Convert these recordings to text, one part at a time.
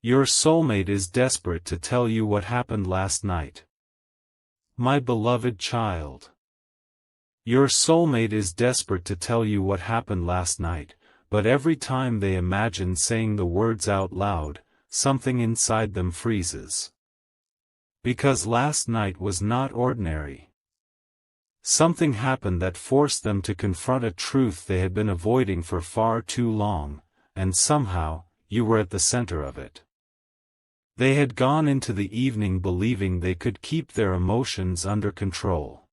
Your soulmate is desperate to tell you what happened last night. My beloved child. Your soulmate is desperate to tell you what happened last night, but every time they imagine saying the words out loud, something inside them freezes. Because last night was not ordinary. Something happened that forced them to confront a truth they had been avoiding for far too long, and somehow, you were at the center of it. They had gone into the evening believing they could keep their emotions under control.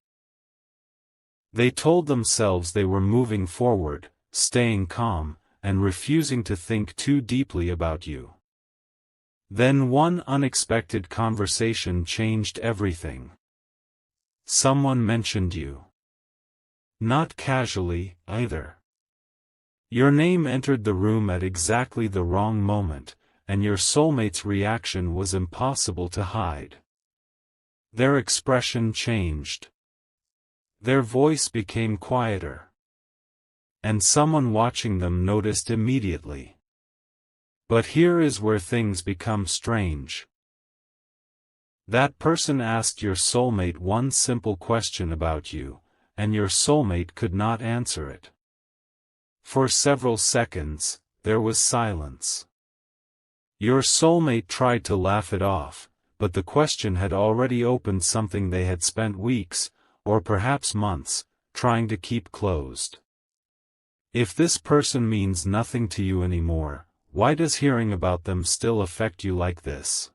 They told themselves they were moving forward, staying calm, and refusing to think too deeply about you. Then one unexpected conversation changed everything. Someone mentioned you. Not casually, either. Your name entered the room at exactly the wrong moment, and your soulmate's reaction was impossible to hide. Their expression changed. Their voice became quieter. And someone watching them noticed immediately. But here is where things become strange. That person asked your soulmate one simple question about you, and your soulmate could not answer it. For several seconds, there was silence. Your soulmate tried to laugh it off, but the question had already opened something they had spent weeks, or perhaps months, trying to keep closed. If this person means nothing to you anymore, why does hearing about them still affect you like this?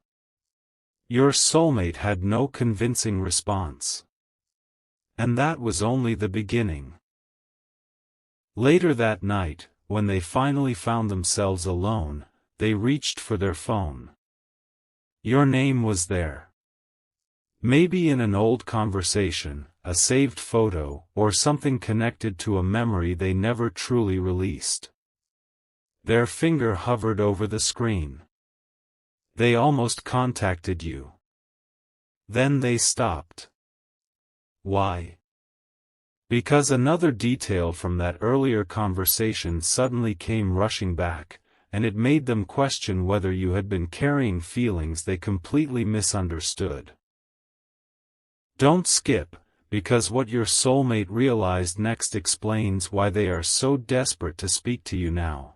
Your soulmate had no convincing response. And that was only the beginning. Later that night, when they finally found themselves alone, they reached for their phone. Your name was there. Maybe in an old conversation, a saved photo, or something connected to a memory they never truly released. Their finger hovered over the screen. They almost contacted you. Then they stopped. Why? Because another detail from that earlier conversation suddenly came rushing back, and it made them question whether you had been carrying feelings they completely misunderstood. Don't skip, because what your soulmate realized next explains why they are so desperate to speak to you now.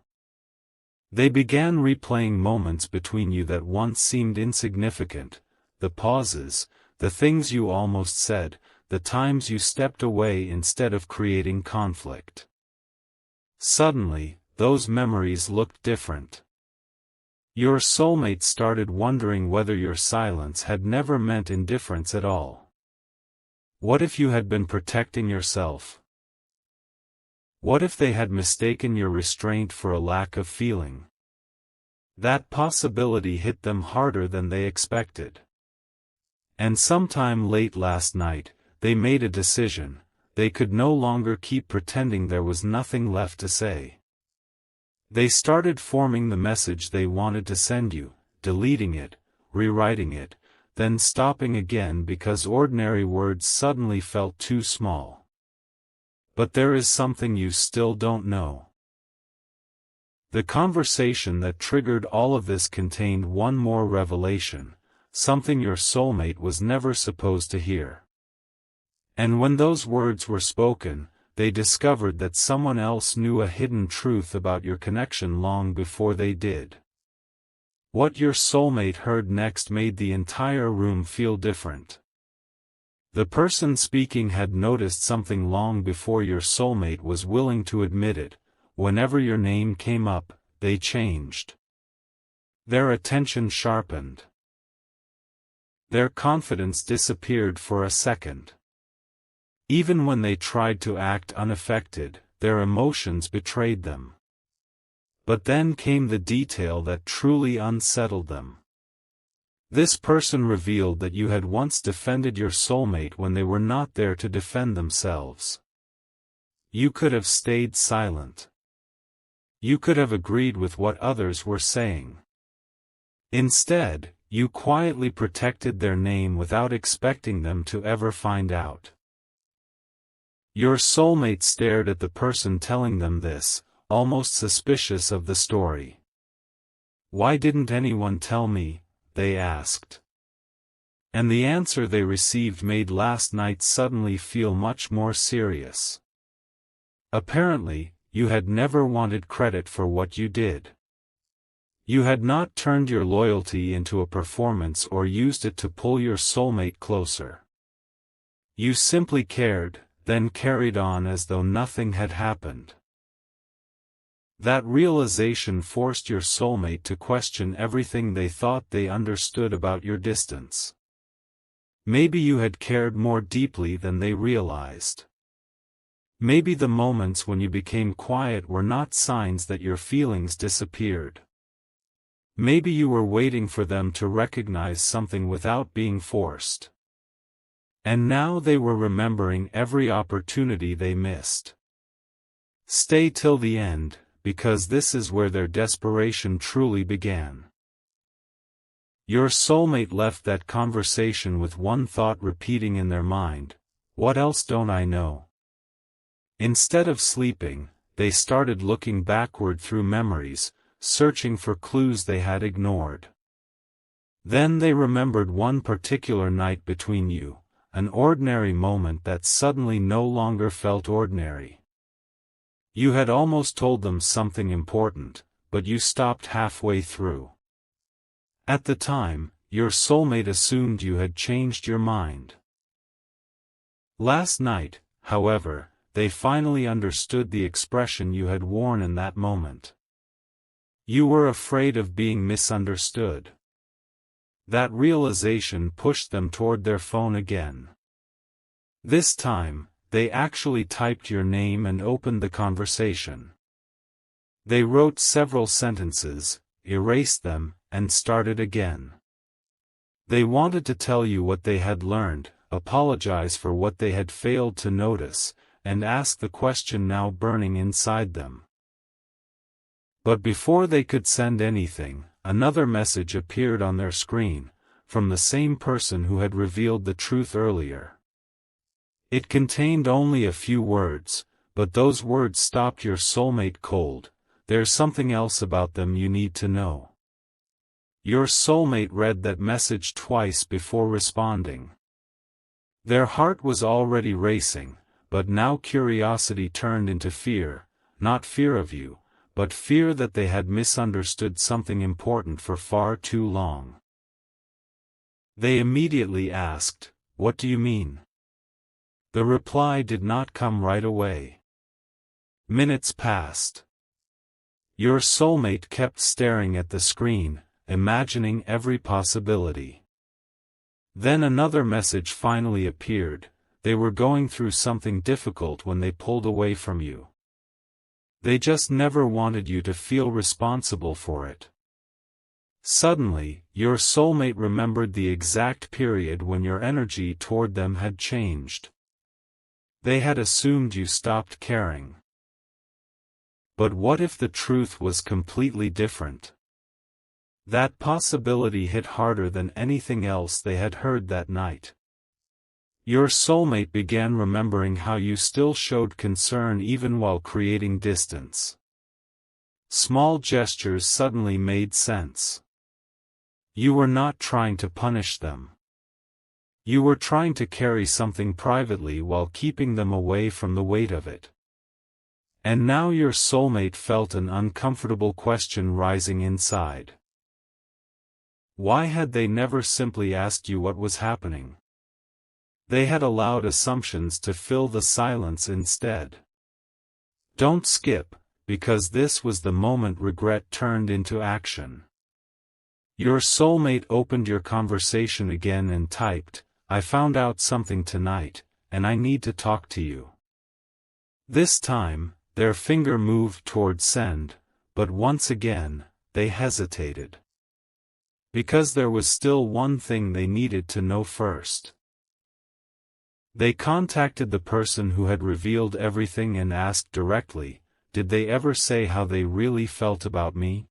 They began replaying moments between you that once seemed insignificant, the pauses, the things you almost said, the times you stepped away instead of creating conflict. Suddenly, those memories looked different. Your soulmate started wondering whether your silence had never meant indifference at all. What if you had been protecting yourself? What if they had mistaken your restraint for a lack of feeling? That possibility hit them harder than they expected. And sometime late last night, they made a decision. They could no longer keep pretending there was nothing left to say. They started forming the message they wanted to send you, deleting it, rewriting it, then stopping again because ordinary words suddenly felt too small. But there is something you still don't know. The conversation that triggered all of this contained one more revelation, something your soulmate was never supposed to hear. And when those words were spoken, they discovered that someone else knew a hidden truth about your connection long before they did. What your soulmate heard next made the entire room feel different. The person speaking had noticed something long before your soulmate was willing to admit it. Whenever your name came up, they changed. Their attention sharpened. Their confidence disappeared for a second. Even when they tried to act unaffected, their emotions betrayed them. But then came the detail that truly unsettled them. This person revealed that you had once defended your soulmate when they were not there to defend themselves. You could have stayed silent. You could have agreed with what others were saying. Instead, you quietly protected their name without expecting them to ever find out. Your soulmate stared at the person telling them this, almost suspicious of the story. "Why didn't anyone tell me?" they asked. And the answer they received made last night suddenly feel much more serious. Apparently, you had never wanted credit for what you did. You had not turned your loyalty into a performance or used it to pull your soulmate closer. You simply cared, then carried on as though nothing had happened. That realization forced your soulmate to question everything they thought they understood about your distance. Maybe you had cared more deeply than they realized. Maybe the moments when you became quiet were not signs that your feelings disappeared. Maybe you were waiting for them to recognize something without being forced. And now they were remembering every opportunity they missed. Stay till the end, because this is where their desperation truly began. Your soulmate left that conversation with one thought repeating in their mind: what else don't I know? Instead of sleeping, they started looking backward through memories, searching for clues they had ignored. Then they remembered one particular night between you, an ordinary moment that suddenly no longer felt ordinary. You had almost told them something important, but you stopped halfway through. At the time, your soulmate assumed you had changed your mind. Last night, however, they finally understood the expression you had worn in that moment. You were afraid of being misunderstood. That realization pushed them toward their phone again. This time, they actually typed your name and opened the conversation. They wrote several sentences, erased them, and started again. They wanted to tell you what they had learned, apologize for what they had failed to notice, and ask the question now burning inside them. But before they could send anything, another message appeared on their screen, from the same person who had revealed the truth earlier. It contained only a few words, but those words stopped your soulmate cold. There's something else about them you need to know. Your soulmate read that message twice before responding. Their heart was already racing, but now curiosity turned into fear, not fear of you, but fear that they had misunderstood something important for far too long. They immediately asked, "What do you mean?" The reply did not come right away. Minutes passed. Your soulmate kept staring at the screen, imagining every possibility. Then another message finally appeared. They were going through something difficult when they pulled away from you. They just never wanted you to feel responsible for it. Suddenly, your soulmate remembered the exact period when your energy toward them had changed. They had assumed you stopped caring. But what if the truth was completely different? That possibility hit harder than anything else they had heard that night. Your soulmate began remembering how you still showed concern even while creating distance. Small gestures suddenly made sense. You were not trying to punish them. You were trying to carry something privately while keeping them away from the weight of it. And now your soulmate felt an uncomfortable question rising inside. Why had they never simply asked you what was happening? They had allowed assumptions to fill the silence instead. Don't skip, because this was the moment regret turned into action. Your soulmate opened your conversation again and typed, "I found out something tonight, and I need to talk to you." This time, their finger moved toward send, but once again, they hesitated. Because there was still one thing they needed to know first. They contacted the person who had revealed everything and asked directly, "Did they ever say how they really felt about me?"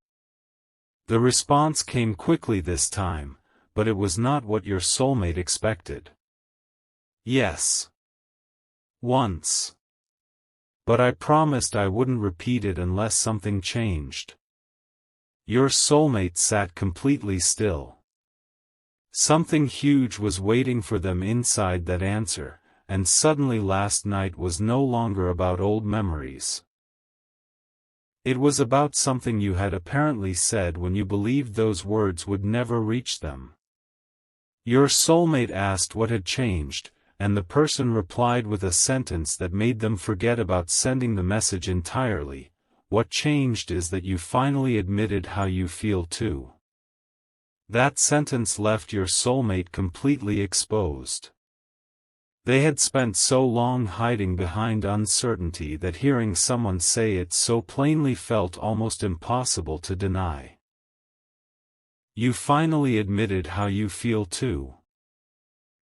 The response came quickly this time, but it was not what your soulmate expected. "Yes. Once. But I promised I wouldn't repeat it unless something changed." Your soulmate sat completely still. Something huge was waiting for them inside that answer, and suddenly last night was no longer about old memories. It was about something you had apparently said when you believed those words would never reach them. Your soulmate asked what had changed, and the person replied with a sentence that made them forget about sending the message entirely. What changed is that you finally admitted how you feel too. That sentence left your soulmate completely exposed. They had spent so long hiding behind uncertainty that hearing someone say it so plainly felt almost impossible to deny. You finally admitted how you feel too.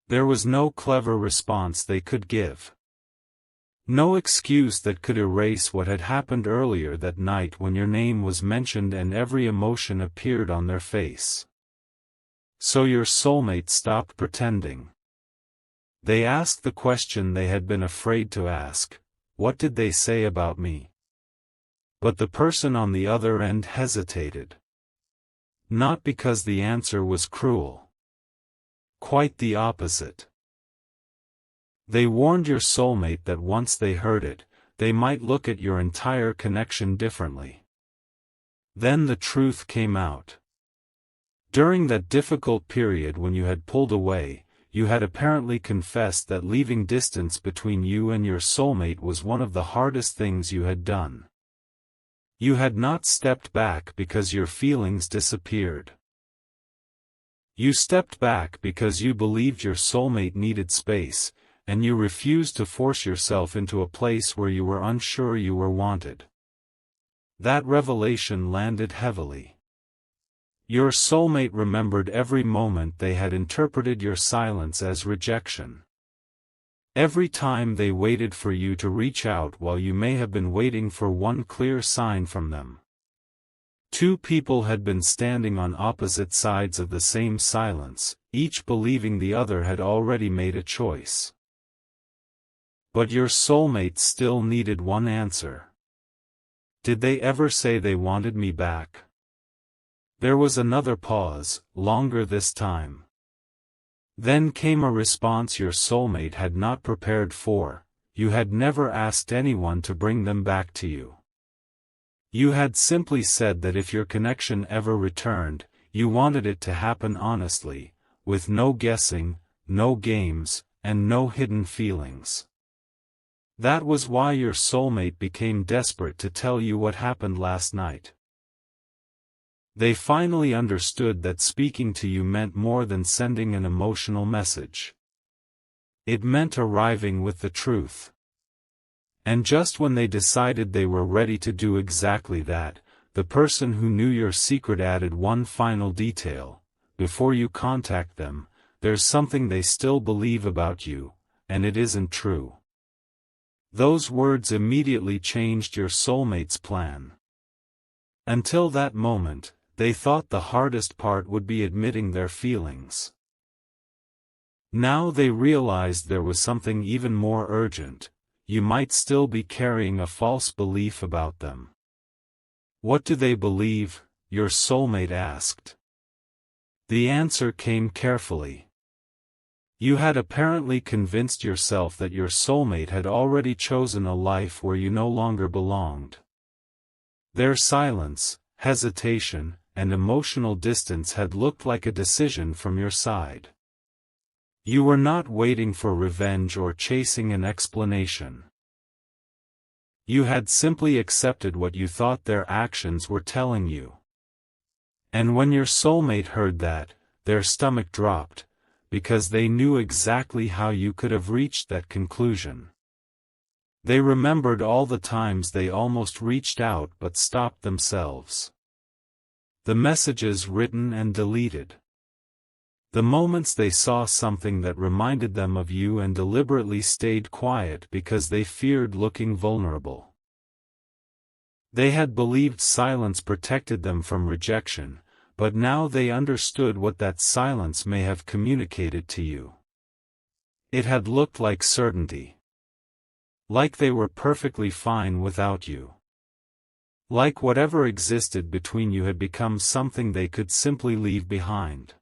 There was no clever response they could give. No excuse that could erase what had happened earlier that night when your name was mentioned and every emotion appeared on their face. So your soulmate stopped pretending. They asked the question they had been afraid to ask: what did they say about me? But the person on the other end hesitated. Not because the answer was cruel. Quite the opposite. They warned your soulmate that once they heard it, they might look at your entire connection differently. Then the truth came out. During that difficult period when you had pulled away, you had apparently confessed that leaving distance between you and your soulmate was one of the hardest things you had done. You had not stepped back because your feelings disappeared. You stepped back because you believed your soulmate needed space, and you refused to force yourself into a place where you were unsure you were wanted. That revelation landed heavily. Your soulmate remembered every moment they had interpreted your silence as rejection. Every time they waited for you to reach out while you may have been waiting for one clear sign from them. Two people had been standing on opposite sides of the same silence, each believing the other had already made a choice. But your soulmate still needed one answer. Did they ever say they wanted me back? There was another pause, longer this time. Then came a response your soulmate had not prepared for: you had never asked anyone to bring them back to you. You had simply said that if your connection ever returned, you wanted it to happen honestly, with no guessing, no games, and no hidden feelings. That was why your soulmate became desperate to tell you what happened last night. They finally understood that speaking to you meant more than sending an emotional message. It meant arriving with the truth. And just when they decided they were ready to do exactly that, the person who knew your secret added one final detail: before you contact them, there's something they still believe about you, and it isn't true. Those words immediately changed your soulmate's plan. Until that moment, they thought the hardest part would be admitting their feelings. Now they realized there was something even more urgent: you might still be carrying a false belief about them. What do they believe? Your soulmate asked. The answer came carefully. You had apparently convinced yourself that your soulmate had already chosen a life where you no longer belonged. Their silence, hesitation, and emotional distance had looked like a decision from your side. You were not waiting for revenge or chasing an explanation. You had simply accepted what you thought their actions were telling you. And when your soulmate heard that, their stomach dropped, because they knew exactly how you could have reached that conclusion. They remembered all the times they almost reached out but stopped themselves. The messages written and deleted. The moments they saw something that reminded them of you and deliberately stayed quiet because they feared looking vulnerable. They had believed silence protected them from rejection, but now they understood what that silence may have communicated to you. It had looked like certainty. Like they were perfectly fine without you. Like whatever existed between you had become something they could simply leave behind.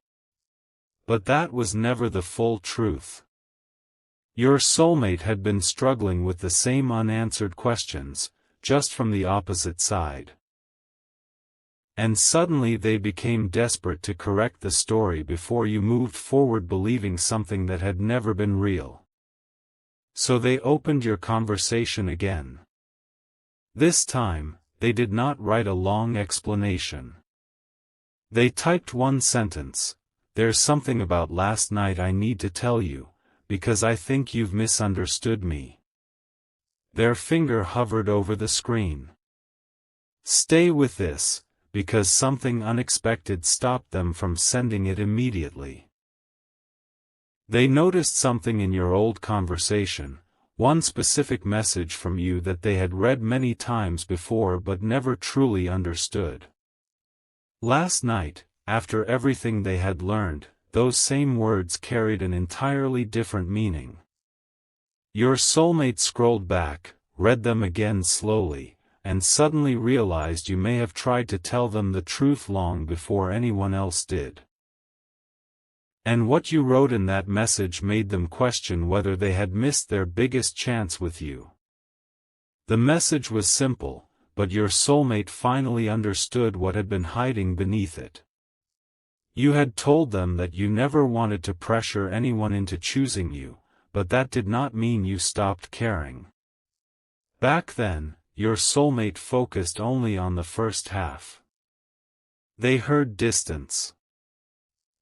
But that was never the full truth. Your soulmate had been struggling with the same unanswered questions, just from the opposite side. And suddenly they became desperate to correct the story before you moved forward believing something that had never been real. So they opened your conversation again. This time, they did not write a long explanation. They typed one sentence: "There's something about last night I need to tell you, because I think you've misunderstood me." Their finger hovered over the screen. Stay with this, because something unexpected stopped them from sending it immediately. They noticed something in your old conversation, one specific message from you that they had read many times before but never truly understood. Last night, after everything they had learned, those same words carried an entirely different meaning. Your soulmate scrolled back, read them again slowly, and suddenly realized you may have tried to tell them the truth long before anyone else did. And what you wrote in that message made them question whether they had missed their biggest chance with you. The message was simple, but your soulmate finally understood what had been hiding beneath it. You had told them that you never wanted to pressure anyone into choosing you, but that did not mean you stopped caring. Back then, your soulmate focused only on the first half. They heard distance.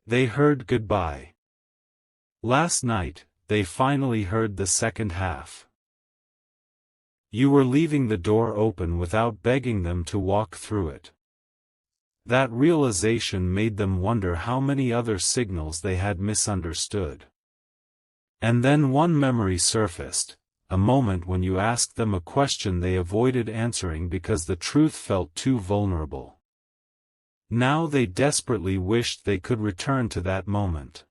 They heard goodbye. Last night, they finally heard the second half. You were leaving the door open without begging them to walk through it. That realization made them wonder how many other signals they had misunderstood. And then one memory surfaced, a moment when you asked them a question they avoided answering because the truth felt too vulnerable. Now they desperately wished they could return to that moment.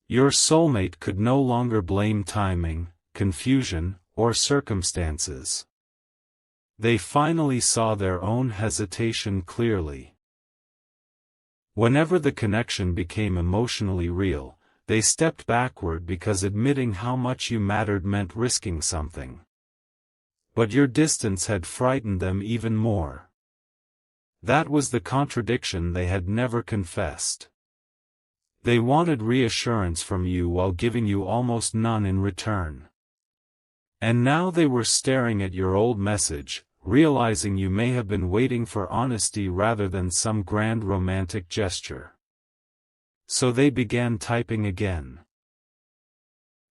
Your soulmate could no longer blame timing, confusion, or circumstances. They finally saw their own hesitation clearly. Whenever the connection became emotionally real, they stepped backward because admitting how much you mattered meant risking something. But your distance had frightened them even more. That was the contradiction they had never confessed. They wanted reassurance from you while giving you almost none in return. And now they were staring at your old message, realizing you may have been waiting for honesty rather than some grand romantic gesture. So they began typing again.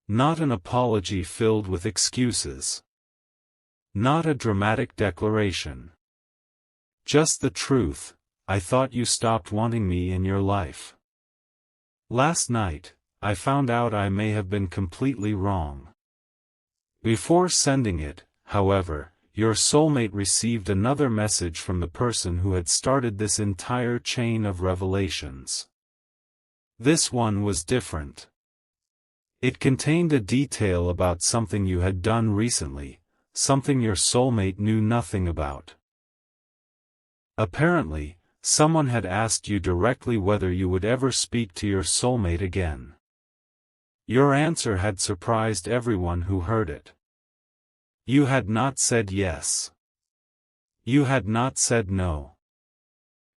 Not an apology filled with excuses. Not a dramatic declaration. Just the truth: I thought you stopped wanting me in your life. Last night, I found out I may have been completely wrong. Before sending it, however, your soulmate received another message from the person who had started this entire chain of revelations. This one was different. It contained a detail about something you had done recently, something your soulmate knew nothing about. Apparently, someone had asked you directly whether you would ever speak to your soulmate again. Your answer had surprised everyone who heard it. You had not said yes. You had not said no.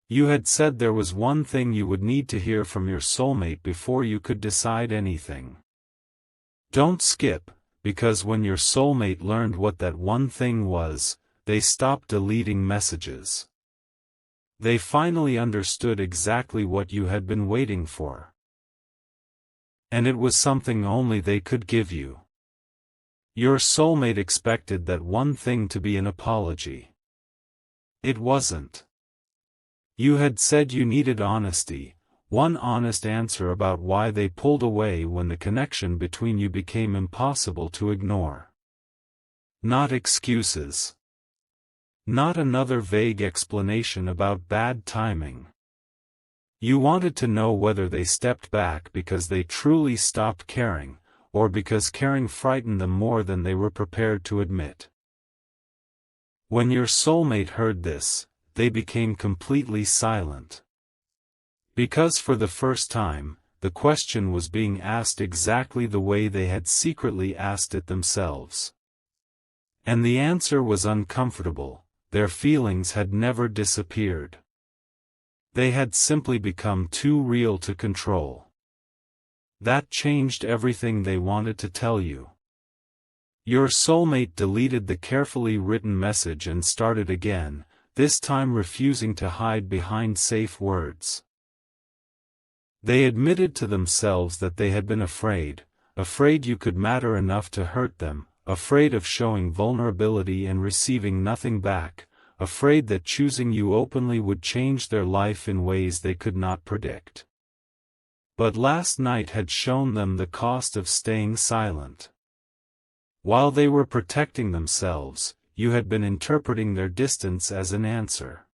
You had said there was one thing you would need to hear from your soulmate before you could decide anything. Don't skip, because when your soulmate learned what that one thing was, they stopped deleting messages. They finally understood exactly what you had been waiting for. And it was something only they could give you. Your soulmate expected that one thing to be an apology. It wasn't. You had said you needed honesty, one honest answer about why they pulled away when the connection between you became impossible to ignore. Not excuses. Not another vague explanation about bad timing. You wanted to know whether they stepped back because they truly stopped caring, or because caring frightened them more than they were prepared to admit. When your soulmate heard this, they became completely silent. Because for the first time, the question was being asked exactly the way they had secretly asked it themselves. And the answer was uncomfortable. Their feelings had never disappeared. They had simply become too real to control. That changed everything they wanted to tell you. Your soulmate deleted the carefully written message and started again, this time refusing to hide behind safe words. They admitted to themselves that they had been afraid you could matter enough to hurt them, afraid of showing vulnerability and receiving nothing back, afraid that choosing you openly would change their life in ways they could not predict. But last night had shown them the cost of staying silent. While they were protecting themselves, you had been interpreting their distance as an answer.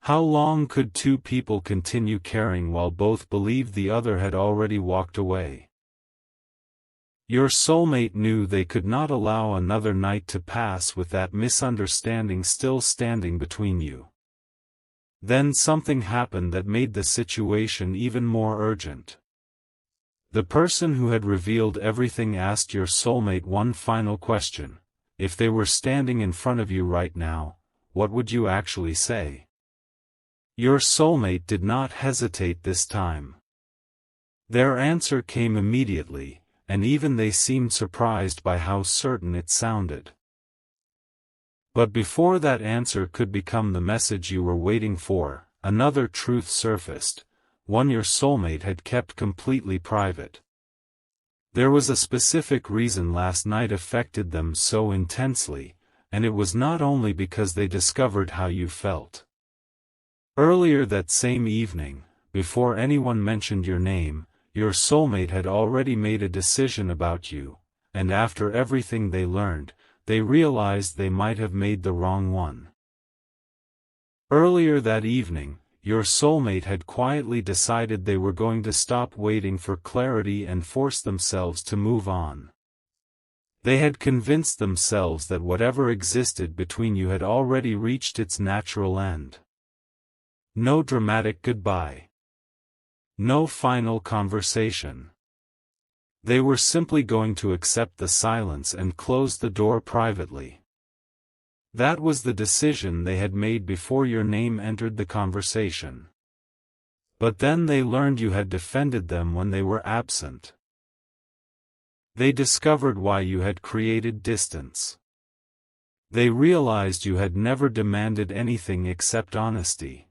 How long could two people continue caring while both believed the other had already walked away? Your soulmate knew they could not allow another night to pass with that misunderstanding still standing between you. Then something happened that made the situation even more urgent. The person who had revealed everything asked your soulmate one final question: if they were standing in front of you right now, what would you actually say? Your soulmate did not hesitate this time. Their answer came immediately, and even they seemed surprised by how certain it sounded. But before that answer could become the message you were waiting for, another truth surfaced, one your soulmate had kept completely private. There was a specific reason last night affected them so intensely, and it was not only because they discovered how you felt. Earlier that same evening, before anyone mentioned your name, your soulmate had already made a decision about you, and after everything they learned, they realized they might have made the wrong one. Earlier that evening, your soulmate had quietly decided they were going to stop waiting for clarity and force themselves to move on. They had convinced themselves that whatever existed between you had already reached its natural end. No dramatic goodbye. No final conversation. They were simply going to accept the silence and close the door privately. That was the decision they had made before your name entered the conversation. But then they learned you had defended them when they were absent. They discovered why you had created distance. They realized you had never demanded anything except honesty.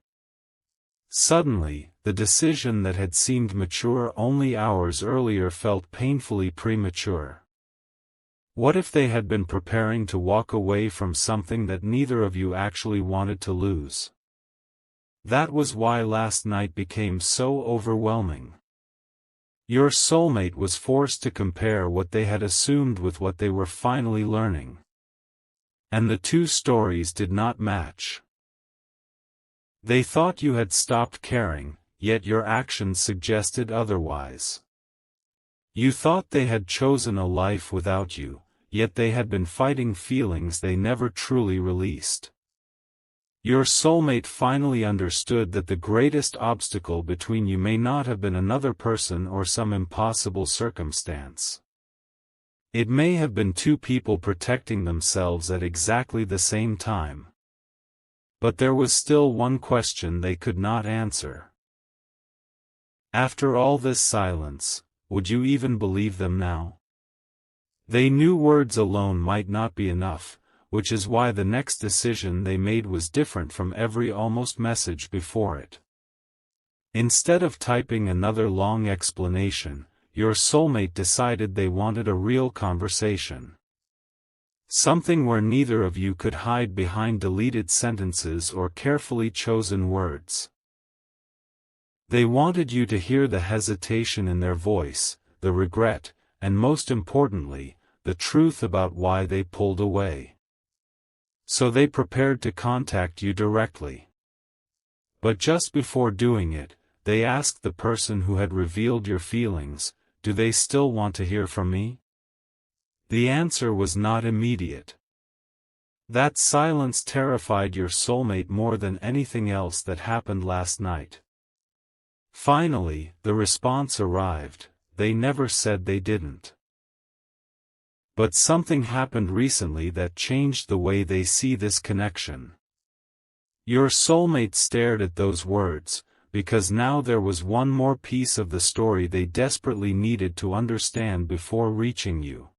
Suddenly, the decision that had seemed mature only hours earlier felt painfully premature. What if they had been preparing to walk away from something that neither of you actually wanted to lose? That was why last night became so overwhelming. Your soulmate was forced to compare what they had assumed with what they were finally learning. And the two stories did not match. They thought you had stopped caring, yet your actions suggested otherwise. You thought they had chosen a life without you, yet they had been fighting feelings they never truly released. Your soulmate finally understood that the greatest obstacle between you may not have been another person or some impossible circumstance. It may have been two people protecting themselves at exactly the same time. But there was still one question they could not answer. After all this silence, would you even believe them now? They knew words alone might not be enough, which is why the next decision they made was different from every almost message before it. Instead of typing another long explanation, your soulmate decided they wanted a real conversation. Something where neither of you could hide behind deleted sentences or carefully chosen words. They wanted you to hear the hesitation in their voice, the regret, and most importantly, the truth about why they pulled away. So they prepared to contact you directly. But just before doing it, they asked the person who had revealed your feelings, "Do they still want to hear from me?" The answer was not immediate. That silence terrified your soulmate more than anything else that happened last night. Finally, the response arrived. They never said they didn't. But something happened recently that changed the way they see this connection. Your soulmate stared at those words, because now there was one more piece of the story they desperately needed to understand before reaching you.